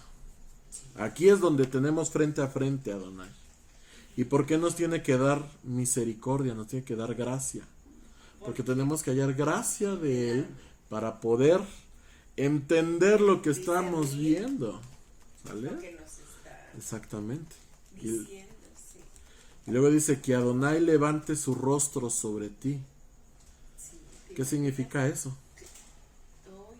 Aquí es donde tenemos frente a frente a Adonai. ¿Y por qué nos tiene que dar misericordia? Nos tiene que dar gracia. Porque tenemos que hallar gracia de Él para poder entender lo que estamos viendo. ¿Sale? Lo que nos está Exactamente. diciendo, sí. Y luego dice que Adonai levante su rostro sobre ti. Sí, ¿Qué significa eso? hoy,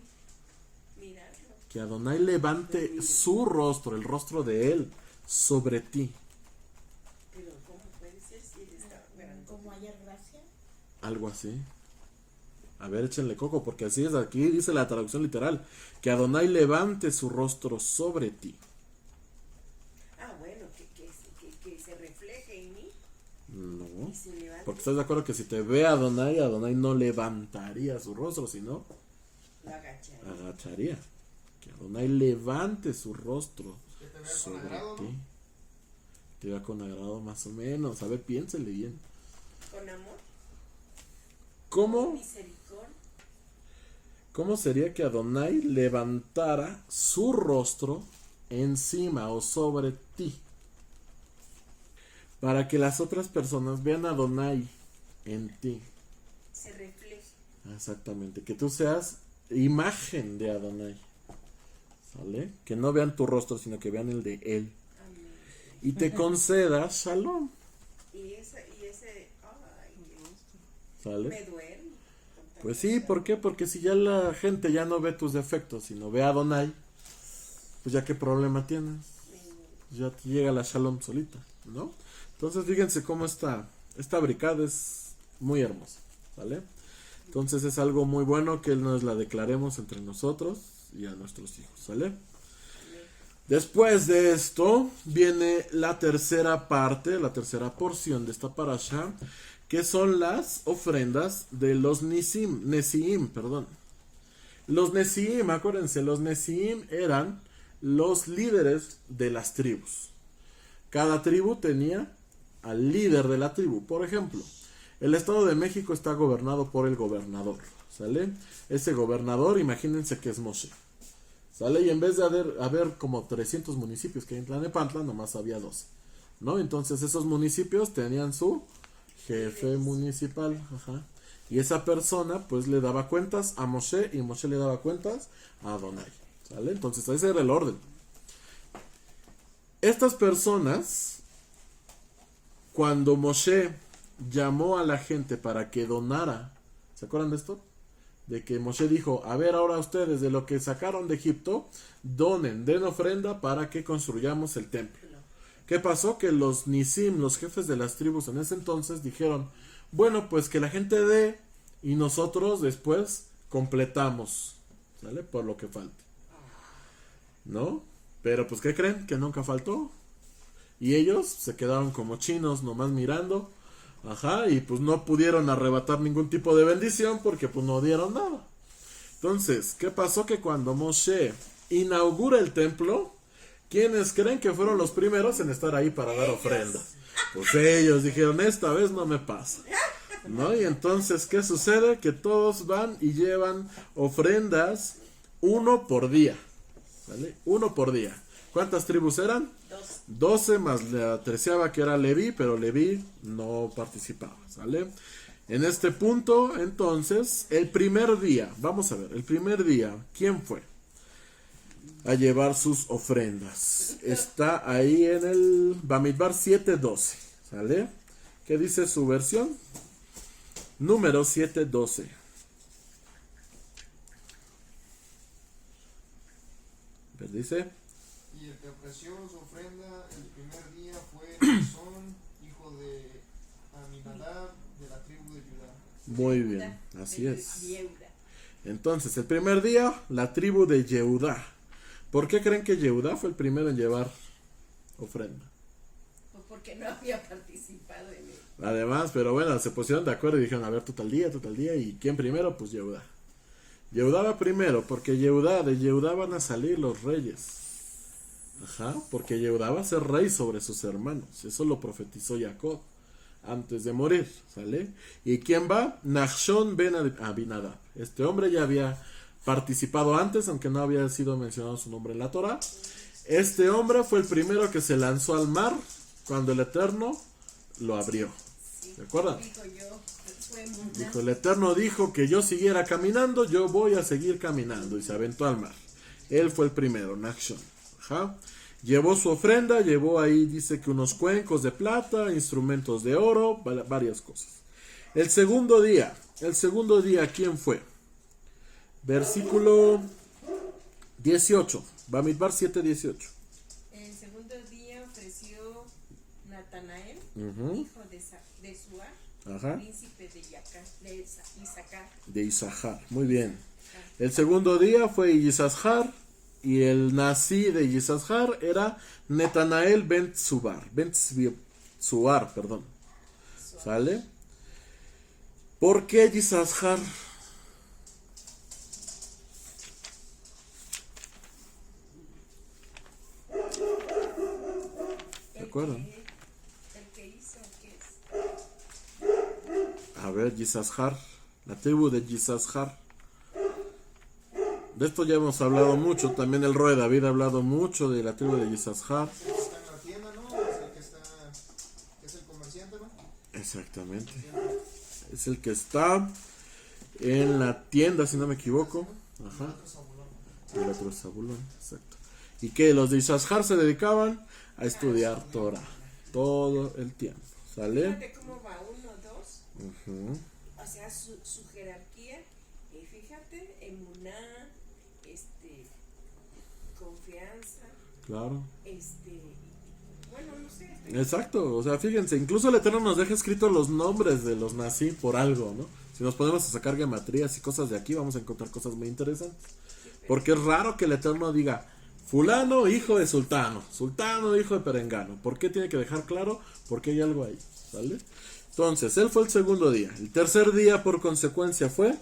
mirarlo. Que Adonai levante su rostro, el rostro de Él, sobre ti. Pero ¿cómo puede ser si él está grande? Como hallar gracia. Algo así. A ver, échenle coco, porque así es. Aquí dice la traducción literal. Que Adonai levante su rostro sobre ti. Ah, bueno, que se refleje en mí No. y se levante. Porque estás de acuerdo que si te ve Adonai, Adonai no levantaría su rostro, sino Lo agacharía. agacharía. Que Adonai levante su rostro Que te vea con sobre agrado, ti. ¿no? Te vea con agrado más o menos. A ver, piénsele bien. Con amor, ¿Cómo? misericordia. ¿Cómo sería que Adonai levantara su rostro encima o sobre ti? Para que las otras personas vean a Adonai en ti. Se refleje. Exactamente. Que tú seas imagen de Adonai. ¿Sale? Que no vean tu rostro, sino que vean el de Él. Amén. Y te conceda Shalom. Y ese, ay, ¿Sale? me duermo. con tanta Pues sí, ¿por qué? Porque si ya la gente ya no ve tus defectos, sino ve a Adonai, pues ya qué problema tienes. Ya te llega la Shalom solita, ¿no? Entonces fíjense cómo esta bricada es muy hermosa, ¿vale? Entonces es algo muy bueno que nos la declaremos entre nosotros y a nuestros hijos, ¿sale? Después de esto viene la tercera parte, la tercera porción de esta parasha, que son las ofrendas de los Nesiim, perdón. Los Nesiim, acuérdense, los Nesiim eran los líderes de las tribus. Cada tribu tenía al líder de la tribu. Por ejemplo, el Estado de México está gobernado por el gobernador, ¿sale? Ese gobernador, imagínense que es Moshe, ¿sale? Y en vez de haber como 300 municipios que hay en Tlalnepantla, nomás había 12, ¿no? Entonces esos municipios tenían su jefe municipal, ajá. Y esa persona pues le daba cuentas a Moshe y Moshe le daba cuentas a Adonai, ¿sale? Entonces ese era el orden. Estas personas, cuando Moshe llamó a la gente para que donara, ¿se acuerdan de esto? De que Moshe dijo, a ver ahora ustedes de lo que sacaron de Egipto, den ofrenda para que construyamos el templo. ¿Qué pasó? Que los Nisim, los jefes de las tribus en ese entonces dijeron, bueno, pues que la gente dé y nosotros después completamos, ¿sale? Por lo que falte, ¿no? Pero pues ¿qué creen? Que nunca faltó. Y ellos se quedaron como chinos, nomás mirando. Ajá, y pues no pudieron arrebatar ningún tipo de bendición porque pues no dieron nada. Entonces, ¿qué pasó? Que cuando Moshe inaugura el templo, ¿quiénes creen que fueron los primeros en estar ahí para dar ofrenda? Pues ellos dijeron, esta vez no me pasa, ¿no? Y entonces, ¿qué sucede? Que todos van y llevan ofrendas uno por día, ¿vale? Uno por día. ¿Cuántas tribus eran? 12 más la 13ª que era Leví, pero Leví no participaba, ¿sale? En este punto, entonces, el primer día, vamos a ver, el primer día, ¿quién fue a llevar sus ofrendas? Está ahí en el Bamidbar 7:12, ¿sale? ¿Qué dice su versión? Número 7:12. Dice: Y el que ofreció su ofrenda el primer día fue Naasón, hijo de Aminadab, de la tribu de Judá. Muy bien, así De es. Yehuda. Entonces, el primer día, la tribu de Yehudá. ¿Por qué creen que Yehudá fue el primero en llevar ofrenda? Pues porque no había participado en él. Además, pero bueno, se pusieron de acuerdo y dijeron, a ver, tú tal día, ¿y quién primero? Pues Yehudá. Yehudá va primero, porque de Yehudá van a salir los reyes. Ajá, porque Yehudá va a ser rey sobre sus hermanos. Eso lo profetizó Jacob antes de morir, ¿sale? ¿Y quién va? Nachshon ben Abinadab. Este hombre ya había participado antes, aunque no había sido mencionado su nombre en la Torah. Este hombre fue el primero que se lanzó al mar cuando el Eterno lo abrió. ¿Se acuerdan? Dijo yo, fue Muná. Dijo, el Eterno dijo que yo siguiera caminando, yo voy a seguir caminando. Y se aventó al mar. Él fue el primero, Nachshon. Ajá. Llevó su ofrenda, llevó ahí, dice que unos cuencos de plata, instrumentos de oro, varias cosas. El segundo día, ¿quién fue? Versículo 18, Bamidbar 7:18. El segundo día ofreció Natanael, Ujú. hijo de Suar, Ajá. príncipe de Isaacar. De Isahar, muy bien. El segundo día fue Isahar, y el nací de Isahar era Netanael ben Tzuar, perdón. ¿Sale? ¿Por qué Isahar? ¿Se acuerdan? El que hizo, ¿qué es? A ver, Isahar, la tribu de Isahar. De esto ya hemos hablado mucho, también el rey David ha hablado mucho de la tribu de Isahar. El que está en la tienda, ¿no? Es el que está, que es el comerciante, ¿no? Exactamente. Es el que está en la tienda, si no me equivoco. Ajá. El otro es Zabulón, exacto. Y que los de Isahar se dedicaban a estudiar Torah todo el tiempo. ¿Sale? Fíjate cómo va, 1, 2. Ujú. O sea, su jerarquía. Y fíjate, emuná, confianza, Claro. bueno, no sé. Exacto, o sea, fíjense, incluso el Eterno nos deja escritos los nombres de los nací por algo, ¿no? Si nos ponemos a sacar gematrías y cosas de aquí, vamos a encontrar cosas muy interesantes. Porque es raro que el Eterno diga, fulano, hijo de sultano, sultano, hijo de perengano. ¿Por qué tiene que dejar claro? Porque hay algo ahí, ¿sale? Entonces, él fue el segundo día. El tercer día, por consecuencia, fue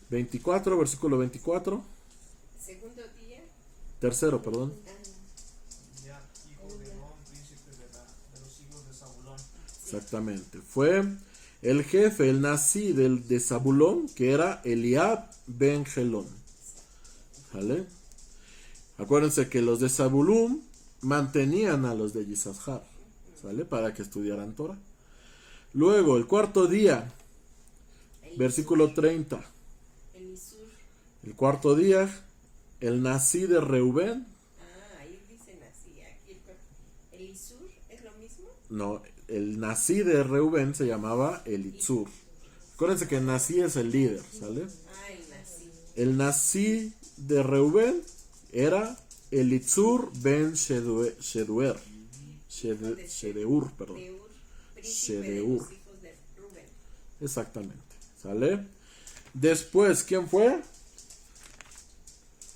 24, versículo 24. Segundo día. Tercero, perdón. Ya, hijo de Gon, príncipe de los hijos de Zabulón. Exactamente. Fue el jefe, el nací de Zabulón, que era Eliab ben Gelón. ¿Vale? Acuérdense que los de Zabulón mantenían a los de Isahar, ¿sale? Para que estudiaran Torah. Luego, el cuarto día, versículo 30. Elisur. El cuarto día, el nací de Reubén. Ahí dicen así. Aquí Elisur es lo mismo. No, el nací de Reubén se llamaba Elitzur. Acuérdense que el nací es el líder, ¿sale? El nací. El nací de Reubén era Elitzur ben Shedeur, perdón. Deur, príncipe de Shedeur. los hijos de Rubén. Exactamente, ¿sale? Después, ¿quién fue?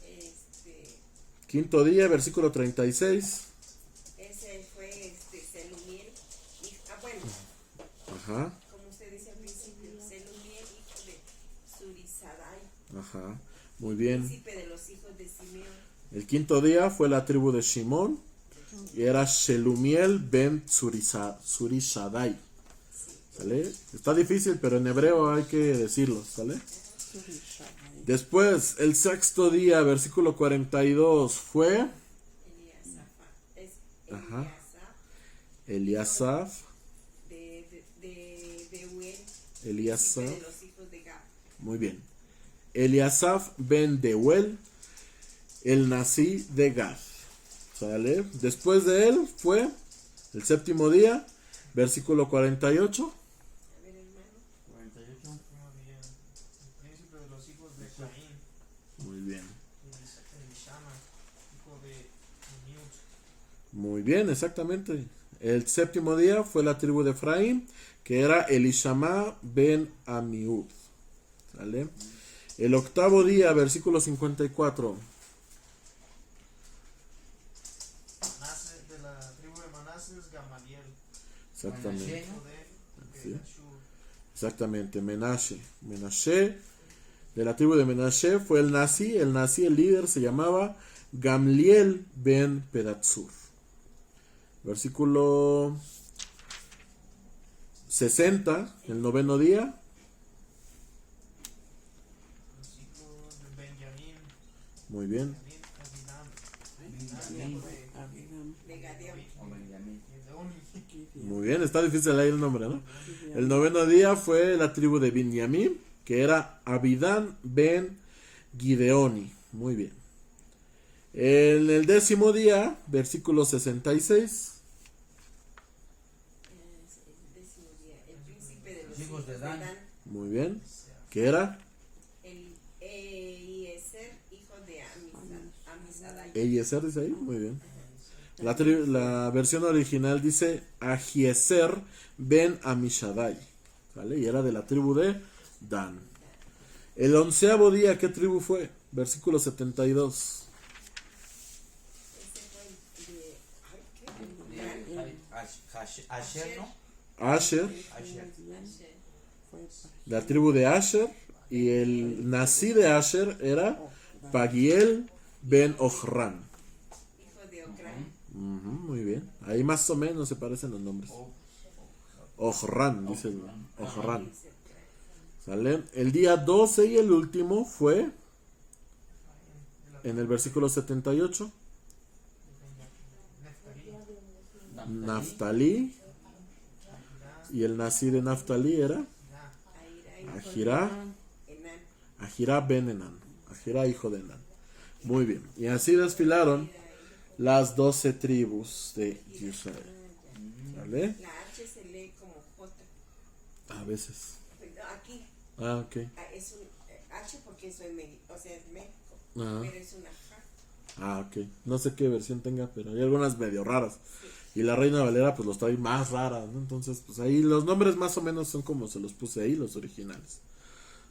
Este, Quinto día, versículo 36. Ajá, como usted dice al principio, Selumiel, hijo de Zurisadai, ajá. Muy bien. príncipe de los hijos de Simeón. El quinto día fue la tribu de Shimón y era Shelumiel ben Zurishadai. ¿Sale? Está difícil, pero en hebreo hay que decirlo, ¿sale? Después, el sexto día, versículo 42, fue Ajá. Eliasaf, de Beuel, Eliasaf, de los hijos de Gad. muy bien. Eliasaf ben Deuel, el nací de Gad. ¿Sale? Después de él fue el séptimo día, versículo 48. A ver, hermano. 48. Último día. El príncipe de los hijos de Caín, Muy bien. Elishama, hijo de Amiud. Muy bien, exactamente. El séptimo día fue la tribu de Efraín, que era Elishama ben Amiud. ¿Sale? El octavo día, versículo 54. Manase, de la tribu de Manases, Gamaliel, Exactamente. hijo de Sí. Pedashur. Exactamente, Menashe. Menashe, de la tribu de Menashe fue el nazi. El nazi, el líder, se llamaba Gamliel ben Pedatsur. Versículo 60, el noveno día. Los hijos de Benjamín, Muy bien. Abidán, hijo De Gadeón. O Benjamín. Gedeoni, Muy bien, está difícil ahí el nombre, ¿no? El noveno día fue la tribu de Binyamin, que era Abidán ben Gideoni. Muy bien. En el décimo día, versículo 66. El décimo día, el príncipe de los Hijos hijos de de Dan. Dan, Muy bien. ¿Qué era? el Eliezer, hijo de Amisadai. Eliezer dice ahí. Muy bien. La versión original dice Ahiezer ben Amishadai. ¿Vale? Y era de la tribu de Dan. El onceavo día, ¿qué tribu fue? Versículo 72. Ese fue el de, ay, ¿qué? Asher, ¿no? Asher, Asher. Asher. la tribu de Asher. Y el nací de Asher era Pagiel ben Ochran. Hijo de Ocrán. Ujú, muy bien. Ahí más o menos se parecen los nombres. Ochran, dice el Ochran. Dice Ocrán. ¿Sale? El día 12 y el último fue en el versículo 78. Naftali. Y el nací de Naftali era Ahira, Ahira. Enán. Ahira ben Enan. Ahira, hijo de Enan. Muy bien. Y así desfilaron las 12 tribus de Israel. ¿Vale? La H se lee como J. A veces. No, aquí Ah, ok. es un H porque eso es México, o sea, es México, Ah, pero es una J. ah, ok. No sé qué versión tenga, pero hay algunas medio raras. Y la Reina Valera pues los trae más raras, ¿no? Entonces, pues ahí los nombres más o menos son como se los puse ahí, los originales.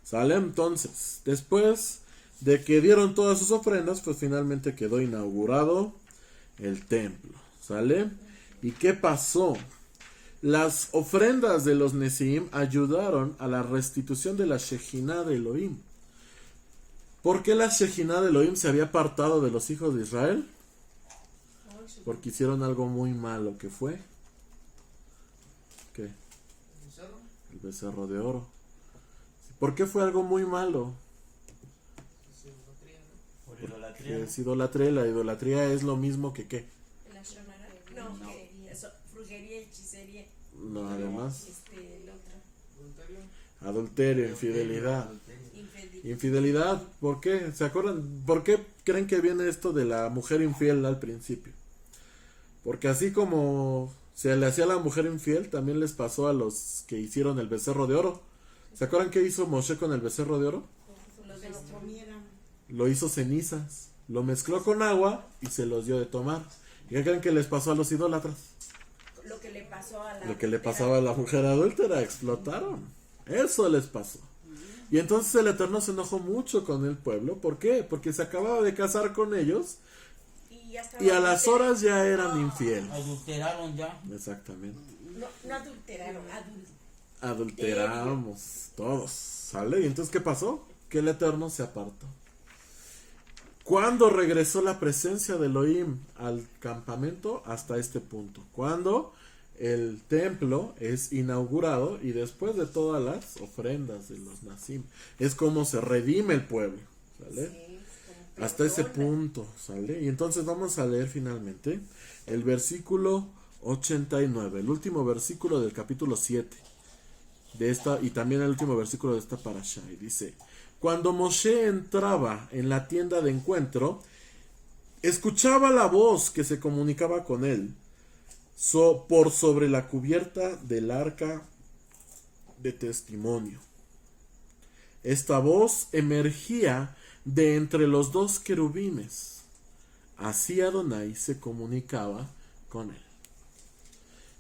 ¿Sale? Entonces, después de que dieron todas sus ofrendas, pues finalmente quedó inaugurado el templo. ¿Sale? ¿Y qué pasó? Las ofrendas de los Nesiim ayudaron a la restitución de la Shejinah de Elohim. ¿Por qué la Shejinah de Elohim se había apartado de los hijos de Israel? Porque hicieron algo muy malo, ¿qué fue? ¿Qué? El becerro de oro. ¿Por qué fue algo muy malo? Por Que idolatría. es idolatría, y la idolatría es lo mismo que ¿qué? ¿El Ashramara? No, No. que eso, brujería, hechicería, No, además, el otro, adulterio, infidelidad. infidelidad. Infidelidad, ¿por qué? ¿Se acuerdan? ¿Por qué creen que viene esto de la mujer infiel al principio? Porque así como se le hacía a la mujer infiel, también les pasó a los que hicieron el becerro de oro. ¿Se acuerdan qué hizo Moshe con el becerro de oro? Los que lo comieran. Lo hizo cenizas, lo mezcló con agua y se los dio de tomar. ¿Y qué creen que les pasó a los idólatras? Lo que le pasó a la Lo que le pasaba a la mujer adúltera, explotaron. Eso les pasó. Y entonces el Eterno se enojó mucho con el pueblo. ¿Por qué? Porque se acababa de casar con ellos y, ya estaba y a las adulterado. horas ya eran infieles. Adulteraron ya. Exactamente. No adulteraron, adulteramos todos, ¿sale? Y entonces, ¿qué pasó? Que el Eterno se apartó. ¿Cuándo regresó la presencia de Elohim al campamento? Hasta este punto. Cuando el templo es inaugurado y después de todas las ofrendas de los Nasim. Es como se redime el pueblo, ¿sale? Sí, como Hasta ese perdona. punto, ¿sale? Y entonces vamos a leer finalmente el versículo 89, el último versículo del capítulo 7 de esta, y también el último versículo de esta parasha. Y dice: cuando Moshe entraba en la tienda de encuentro, escuchaba la voz que se comunicaba con él por sobre la cubierta del arca de testimonio. Esta voz emergía de entre los dos querubines. Así Adonai se comunicaba con él.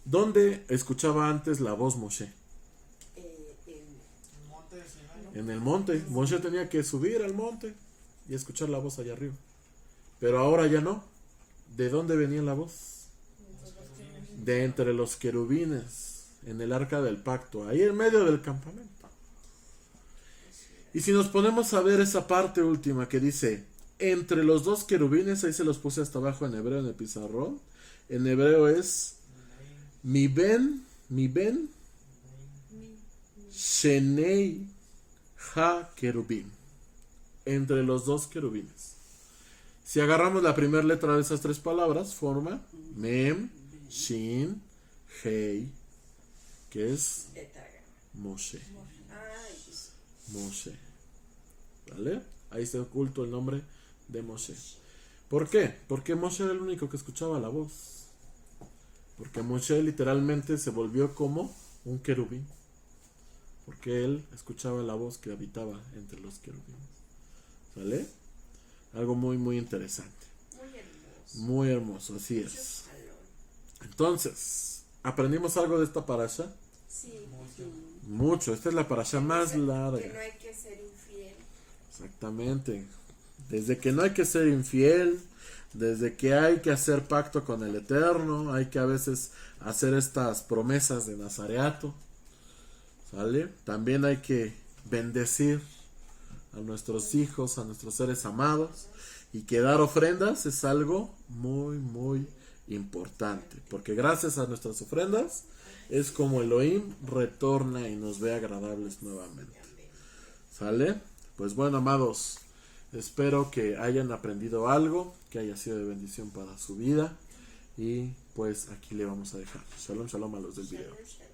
¿Dónde escuchaba antes la voz Moshe? El monte de Sinai. En el monte. Moshe tenía que subir al monte y escuchar la voz allá arriba. Pero ahora ya no. ¿De dónde venía la voz? De entre los querubines, en el arca del pacto, ahí en medio del campamento. Y si nos ponemos a ver esa parte última que dice entre los dos querubines, ahí se los puse hasta abajo en hebreo en el pizarrón. En hebreo es mi ben shenei ha querubim, entre los dos querubines. Si agarramos la primera letra de esas tres palabras, forma mem, shin, hei, que es Moshe. Ay, Moshe. ¿Vale? Ahí está oculto el nombre de Moshe. ¿Por qué? Porque Moshe era el único que escuchaba la voz. Porque Moshe literalmente se volvió como un querubín. Porque él escuchaba la voz que habitaba entre los querubines. ¿Sale? Algo muy, muy interesante. muy hermoso. Muy hermoso, así Mucho es. calor. Entonces, ¿aprendimos algo de esta parasha? Sí. Mucho. Esta es la parasha más Que no larga. hay que ser infiel. Exactamente. Desde que no hay que ser infiel, desde que hay que hacer pacto con el Eterno, hay que a veces hacer estas promesas de nazareato, ¿sale? También hay que bendecir a nuestros hijos, a nuestros seres amados, y que dar ofrendas es algo muy, muy importante, porque gracias a nuestras ofrendas es como Elohim retorna y nos ve agradables nuevamente. ¿Sale? Pues bueno, amados, espero que hayan aprendido algo, que haya sido de bendición para su vida, y pues aquí le vamos a dejar. Shalom, shalom a los del video. Shalom, shalom.